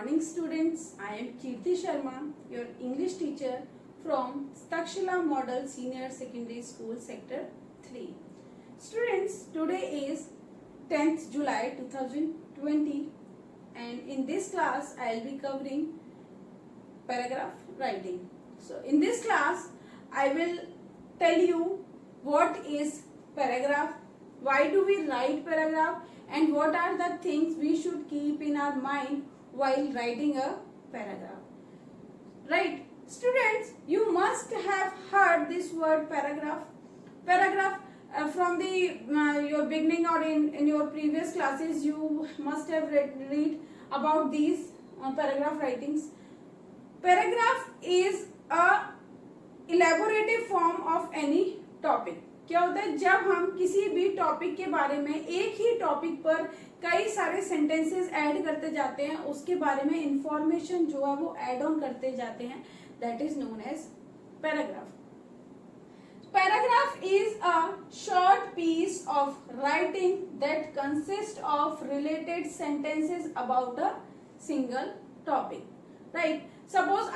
morning students. I am Kirti Sharma, your English teacher from Takshila Model Senior Secondary School Sector 3. Students, today is 10th July 2020 and in this class I will be covering paragraph writing. So in this class I will tell you what is paragraph, why do we write paragraph, and what are the things we should keep in our mind while writing a paragraph. Right, students, you must have heard this word paragraph. Paragraph from the your beginning or in your previous classes you must have read about these paragraph writings. Paragraph is a elaborative form of any topic. क्या होता है जब हम किसी भी topic के बारे में एक ही टॉपिक पर कई सारे सेंटेंसेस ऐड करते जाते हैं, उसके बारे में इंफॉर्मेशन जो है वो ऐड ऑन करते जाते हैं, that is known as paragraph. Paragraph is a short piece of writing that consists of related sentences about a single topic. Right? Suppose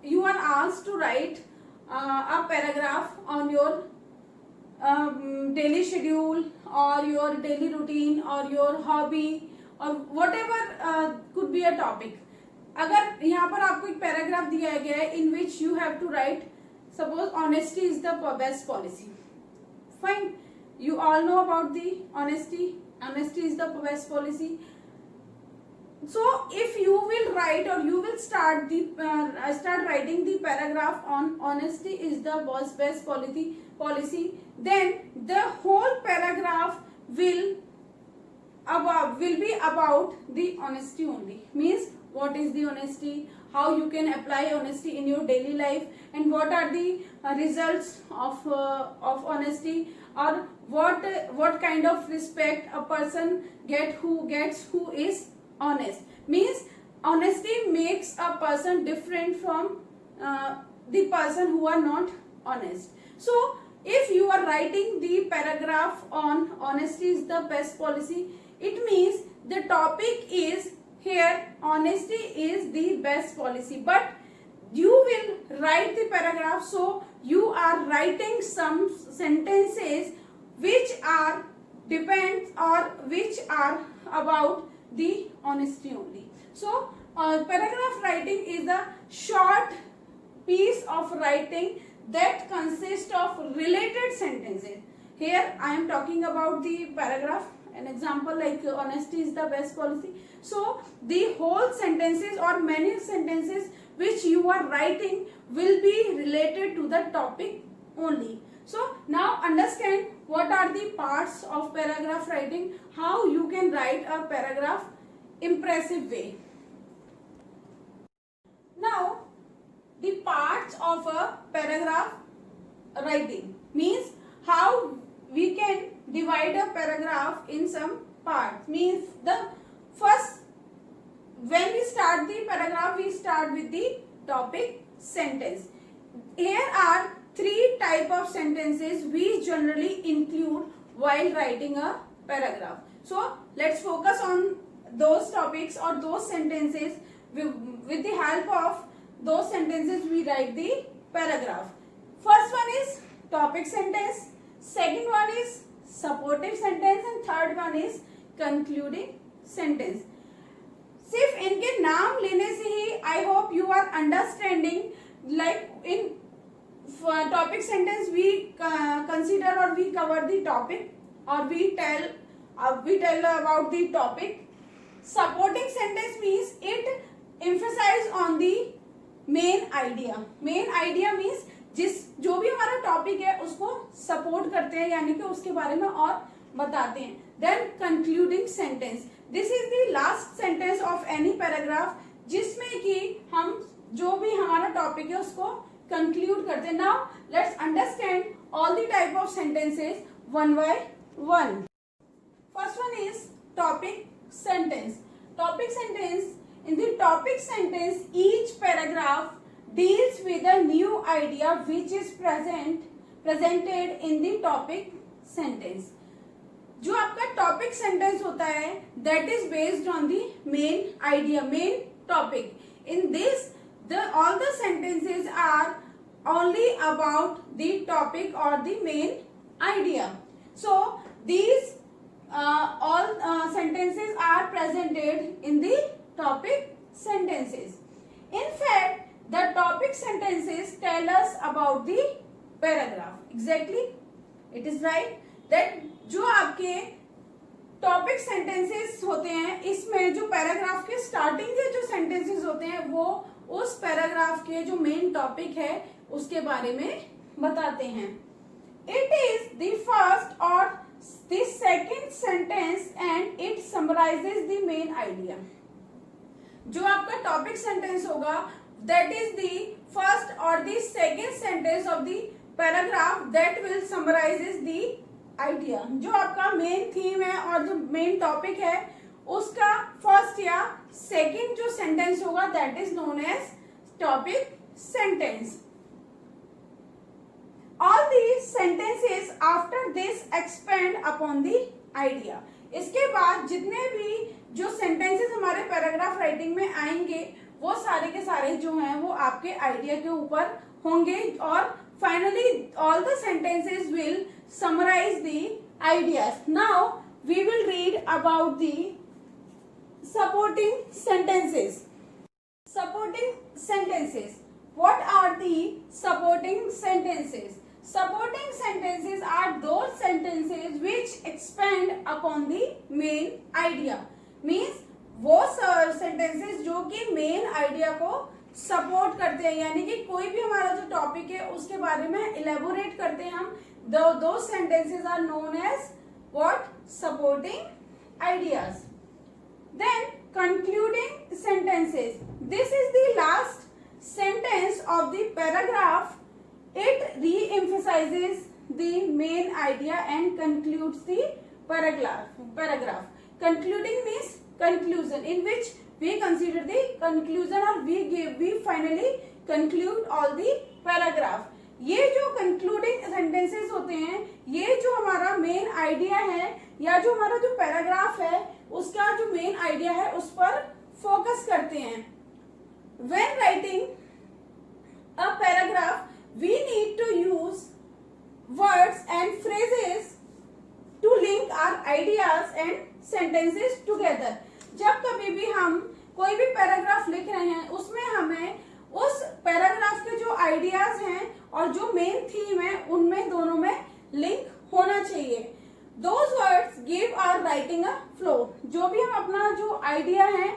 you are asked to write a paragraph on your daily schedule or your daily routine or your hobby or whatever could be a topic. अगर यहाँ पर आपको एक paragraph दिया गया है in which you have to write, suppose honesty is the best policy. Fine, you all know about the honesty. Honesty is the best policy. So if you will write or you will start writing the paragraph on honesty is the best policy, then the whole paragraph will be about the honesty only. Means what is the honesty, how you can apply honesty in your daily life, and what are the results of honesty, or what kind of respect a person who is honest. Means honesty makes a person different from the person who are not honest. So if you are writing the paragraph on honesty is the best policy, it means the topic is here honesty is the best policy, but you will write the paragraph, so you are writing some sentences which are about the honesty only. So paragraph writing is a short piece of writing that consists of related sentences. Here I am talking about the paragraph, an example like honesty is the best policy. So the whole sentences or many sentences which you are writing will be related to the topic only. So now understand what are the parts of paragraph writing, how you can write a paragraph impressive way. Now the parts of a paragraph writing means how we can divide a paragraph in some parts. Means the first, when we start the paragraph, we start with the topic sentence. Here are three types of sentences we generally include while writing a paragraph. So let's focus on those topics or those sentences. With the help of those sentences we write the paragraph. First one is topic sentence, second one is supportive sentence, and third one is concluding sentence. सिर्फ इनके नाम लेने से ही I hope you are understanding, like in topic sentence we consider or we cover the topic or we tell about the topic. Supporting sentence means it emphasize on the main idea. Main idea means जो भी हमारा topic है उसको support करते हैं, यानी कि उसके बारे में और बताते हैं. Then concluding sentence, this is the last sentence of any paragraph जिसमें कि हम जो भी हमारा टॉपिक है उसको conclude करते हैं. Now let's understand all the type of sentences one by one. First one is topic sentence. Topic sentence. In the topic sentence, each paragraph deals with a new idea which is presented in the topic sentence. जो आपका topic sentence होता है that is based on the main idea, main topic. In this all the sentences are only about the topic or the main idea. So these all sentences are presented in the topic sentences. In fact, the topic sentences tell us about the paragraph. Exactly, it is right that जो आपके topic sentences होते हैं इसमें जो paragraph के starting के जो sentences होते हैं वो उस पैराग्राफ के जो मेन टॉपिक है उसके बारे में बताते हैं. इट इज द फर्स्ट और the second sentence and it summarises the main idea. जो आपका टॉपिक सेंटेंस होगा दैट इज द फर्स्ट और the second sentence of the paragraph that will summarises the idea. जो आपका मेन थीम है और जो मेन टॉपिक है उसका फर्स्ट या सेकंड जो सेंटेंस होगा that is known as topic sentence. All these sentences after this expand upon the idea. इसके बाद जितने भी जो सेंटेंसेस हमारे पैराग्राफ राइटिंग में आएंगे वो सारे के सारे जो हैं वो आपके आइडिया के ऊपर होंगे और finally all the sentences will summarize the ideas. Now we will read about the supporting sentences. Supporting sentences. What are the supporting sentences? Supporting sentences are those sentences which expand upon the main idea. Means वो sentences जो कि main idea को support करते हैं, यानी कि कोई भी हमारा जो टॉपिक है उसके बारे में इलेबोरेट करते हैं हम. दो sentences are known as what? Supporting ideas. Then concluding sentences. This is the last sentence of the paragraph. It reemphasises the main idea and concludes the paragraph. Concluding means conclusion, in which we consider the conclusion or we finally conclude all the paragraph. ये जो concluding sentences होते हैं ये जो हमारा main idea है या जो हमारा जो पैराग्राफ है उसका जो मेन आइडिया है उस पर फोकस करते हैं. When writing a paragraph we need to use words and phrases to link our ideas and sentences together. जब कभी भी हम कोई भी पैराग्राफ लिख रहे हैं उसमें हमें उस पैराग्राफ के जो आइडियाज हैं और जो मेन थीम है उनमें दोनों में लिंक होना चाहिए. Those words give our writing a flow. जो भी हम अपना जो आइडिया है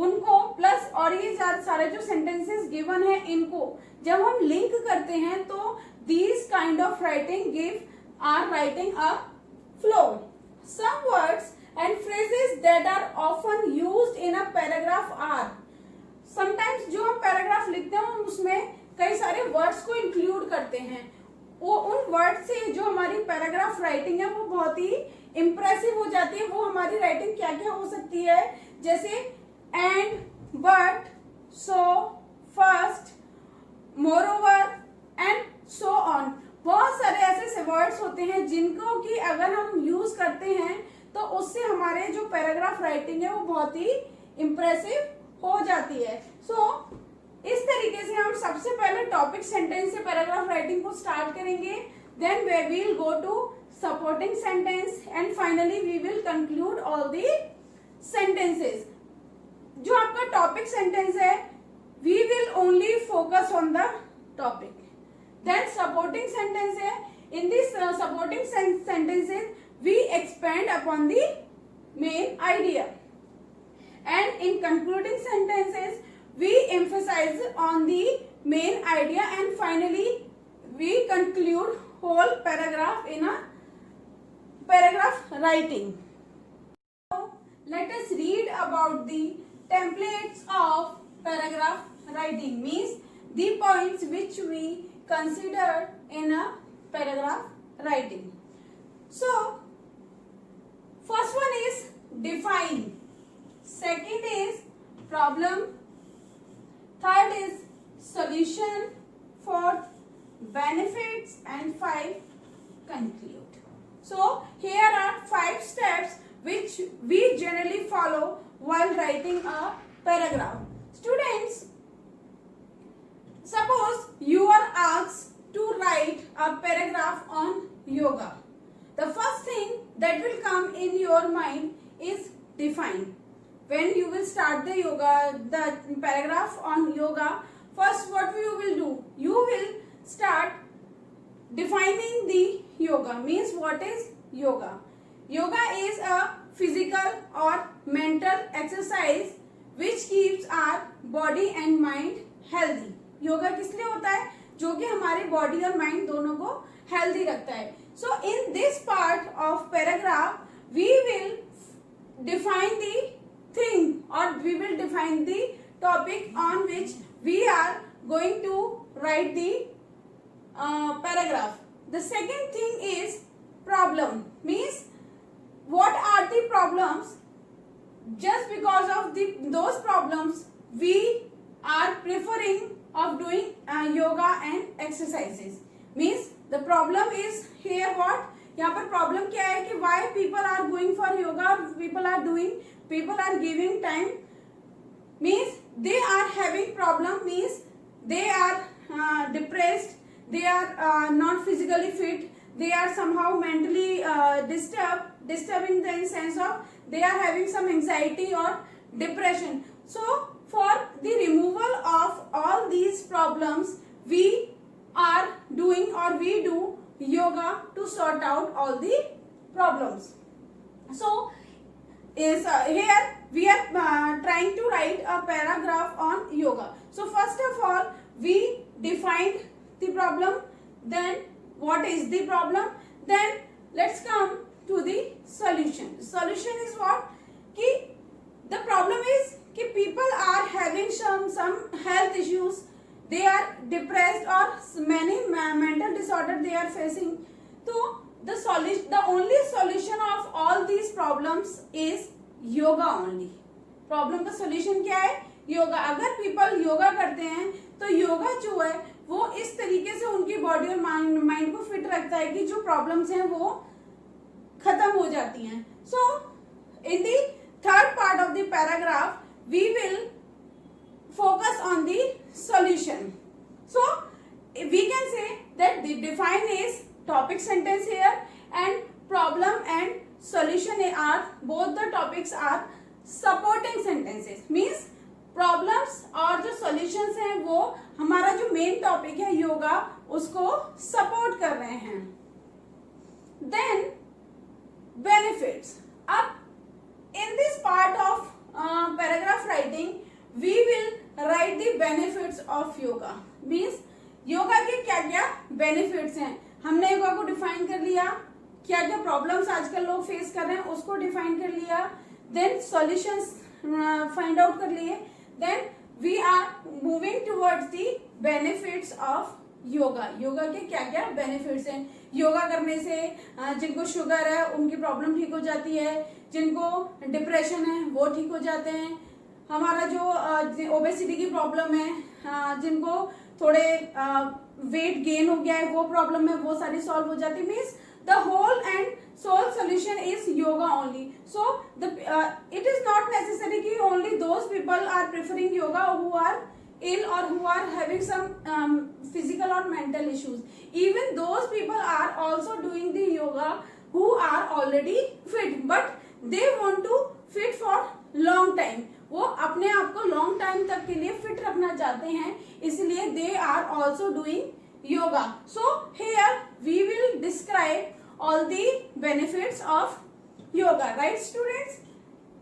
उनको प्लस और ये सारे जो सेंटेंसेस गिवन है इनको जब हम लिंक करते हैं तो these kind of writing give our writing a flow. Some words and phrases that are often used in a paragraph are. Sometimes जो हम पैराग्राफ लिखते हैं हम उसमें कई सारे वर्ड्स को इंक्लूड करते हैं. वो उन वर्ड से जो हमारी पैराग्राफ राइटिंग है वो बहुत ही इम्प्रेसिव हो जाती है. वो हमारी राइटिंग क्या क्या हो सकती है जैसे and, but, so, first, moreover and so on. बहुत सारे ऐसे वर्ड्स होते हैं जिनको कि अगर हम यूज करते हैं तो उससे हमारे जो पैराग्राफ राइटिंग है वो बहुत ही इम्प्रेसिव हो जाती है. इस तरीके से हम सबसे पहले टॉपिक सेंटेंस से पैराग्राफ राइटिंग को स्टार्ट करेंगे. Then we will go to supporting sentence and finally we will conclude all the sentences. जो आपका टॉपिक सेंटेंस है we will only focus on the topic. Then supporting sentence है. In this supporting sentences we expand upon the main idea, and in concluding sentences we emphasize on the main idea and finally we conclude whole paragraph in a paragraph writing. Now let us read about the templates of paragraph writing, means the points which we consider in a paragraph writing. So first one is define, second is problem, third is solution, fourth benefits and 5 conclude. So here are 5 steps which we generally follow while writing a paragraph. Students, suppose you are asked to write a paragraph on yoga. The first thing that will come in your mind is define. When you will start the paragraph on yoga, first what you will do? You will start defining the yoga. Means what is yoga? Yoga is a physical or mental exercise which keeps our body and mind healthy. Yoga किस लिए होता है? जो कि हमारे body और mind दोनों को हेल्दी रखता है. So in this part of paragraph we will define the thing or we will define the topic on which we are going to write the paragraph. The second thing is problem. Means what are the problems? Just because of those problems we are preferring of doing yoga and exercises. Means the problem is here what? यहाँ पर problem क्या है कि why people are going for yoga, people are giving time. Means they are having problem, means they are depressed, they are not physically fit, they are somehow mentally disturbed in the sense of they are having some anxiety or depression. So for the removal of all these problems we are doing or we do yoga to sort out all the problems. So is here we are trying to write a paragraph on yoga. So first of all we defined the problem, then what is the problem, then let's come to the solution. Solution is what? Ki the problem is कि people are having some health issues, they are depressed or many mental disorder they are facing. So the only solution of all these problems is yoga only. Problem का solution क्या है? योगा. अगर people yoga करते हैं तो योगा जो है वो इस तरीके से उनकी बॉडी और माइंड को फिट रखता है कि जो प्रॉब्लम्स हैं वो खत्म हो जाती हैं. So in the third part of the paragraph we will focus on the solution. So we can say that the define is topic sentence here and problem and solution are both the topics are supporting sentences. Means problems और जो solutions हैं वो हमारा जो main topic है योगा उसको support कर रहे हैं. Then benefits. अब in this part of paragraph writing we will write the benefits of yoga. Means yoga के क्या क्या benefits हैं. हमने योगा को define कर लिया, क्या क्या problems आजकल लोग face कर रहे हैं उसको define कर लिया, then solutions find out कर लिए, then we are moving towards the benefits of yoga. Yoga के क्या क्या बेनिफिट्स हैं. योगा करने से जिनको शुगर है उनकी प्रॉब्लम ठीक हो जाती है, जिनको डिप्रेशन है वो ठीक हो जाते हैं, हमारा जो ओबेसिटी की प्रॉब्लम है, जिनको थोड़े वेट गेन हो गया है वो प्रॉब्लम है वो सारी सॉल्व हो जाती है. Means the whole and sole solution is yoga only. So it is not necessary कि only those people are preferring yoga who are ill or who are having some physical or mental issues. Even those people are also doing the yoga who are already fit but they want to fit for long time. वो अपने आप को long time तक के लिए fit रखना चाहते हैं, इसलिए they are also doing yoga. So here we will describe all the benefits of yoga, right students?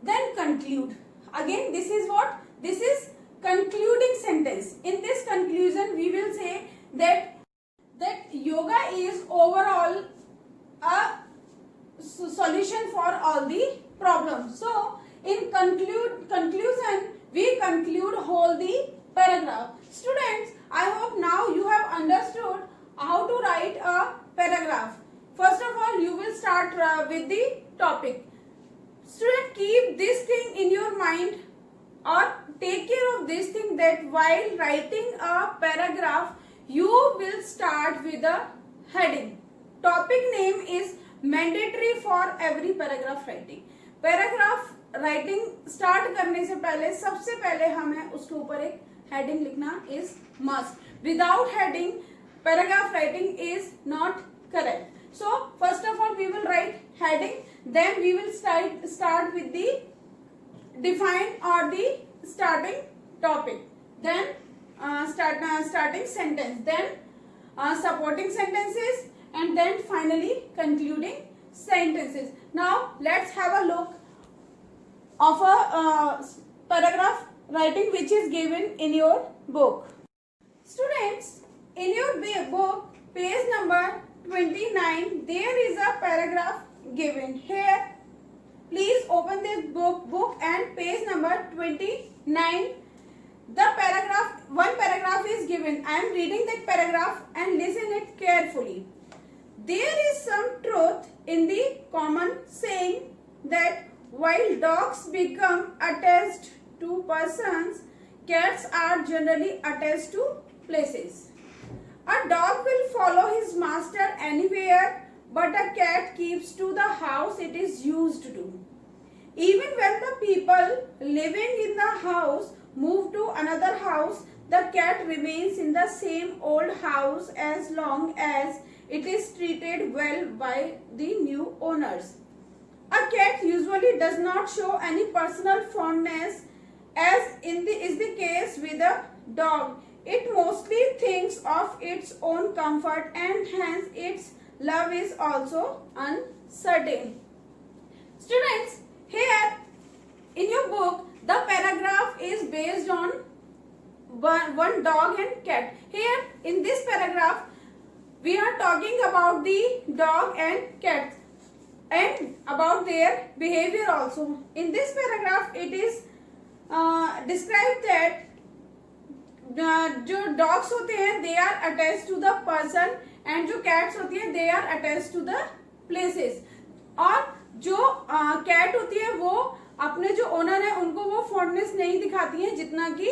Then conclude. Again this is what? This is concluding sentence. In this conclusion we will say that yoga is overall a solution for all the problems. So in conclusion we conclude whole the paragraph. Students, I hope now you have understood how to write a paragraph. First of all you will start with the topic. Student, keep this thing in your mind or take care of this thing that while writing a paragraph you will start with a heading. Topic name is mandatory for every paragraph writing. Paragraph writing start करने से पहले सबसे पहले हमें उसके ऊपर एक heading लिखना is must. Without heading paragraph writing is not correct. So first of all we will write heading, then we will start with the define or the starting topic, then starting sentence, then supporting sentences, and then finally concluding sentences. Now let's have a look of a paragraph writing which is given in your book. Students, in your book page number 29 there is a paragraph given here. Please open this book and page number 29. The one paragraph is given. I am reading that paragraph and listen it carefully. There is some truth in the common saying that while dogs become attached to persons, cats are generally attached to places. A dog will follow his master anywhere, but a cat keeps to the house it is used to. Even when the people living in the house move to another house, the cat remains in the same old house as long as it is treated well by the new owners. A cat usually does not show any personal fondness, as is the case with a dog. It mostly thinks of its own comfort and hence its love is also uncertain. Students, here in your book the paragraph is based on one dog and cat. Here in this paragraph we are talking about the dog and cat and about their behavior also. In this paragraph it is described that जो dogs होते हैं they are attach to the person and जो cats होती है they are attach to the places. और जो cat होती है वो अपने जो ओनर है उनको वो फॉन्डनेस नहीं दिखाती है जितना कि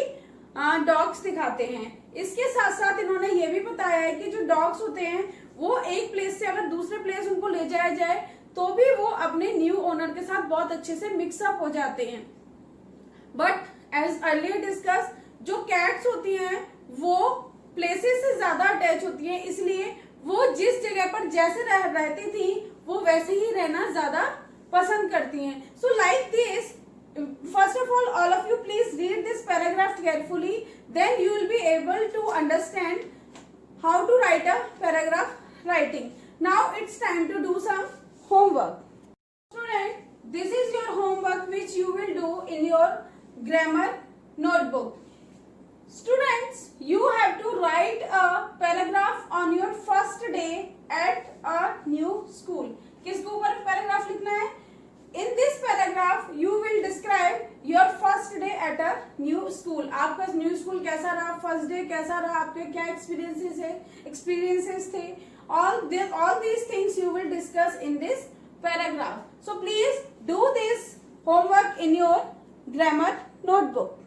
डॉग्स दिखाते हैं. इसके साथ साथ इन्होंने ये भी बताया है कि जो डॉग्स होते हैं वो एक प्लेस से अगर दूसरे प्लेस उनको ले जाया जाए तो भी वो अपने न्यू ओनर के साथ बहुत अच्छे से मिक्सअप हो जाते हैं. बट एज अर्लियर डिस्कस जो कैट्स होती हैं वो प्लेसेस से ज्यादा अटैच होती हैं, इसलिए वो जिस जगह पर जैसे रहती थी वो वैसे ही रहना ज्यादा पसंद करती हैं. So like this, first of all of you please read this paragraph carefully, then you will be able to understand how to write a paragraph writing. Now it's time to do some homework. Student, this is your homework which you will do in your grammar notebook. Students, you have to write a paragraph on your first day at a new school. किसके ऊपर paragraph लिखना है? In this paragraph, you will describe your first day at a new school. आपका new school कैसा रहा, first day कैसा रहा, आपके क्या एक्सपीरियंसेस थे. All these things you will discuss in this paragraph. So please do this homework in your grammar notebook.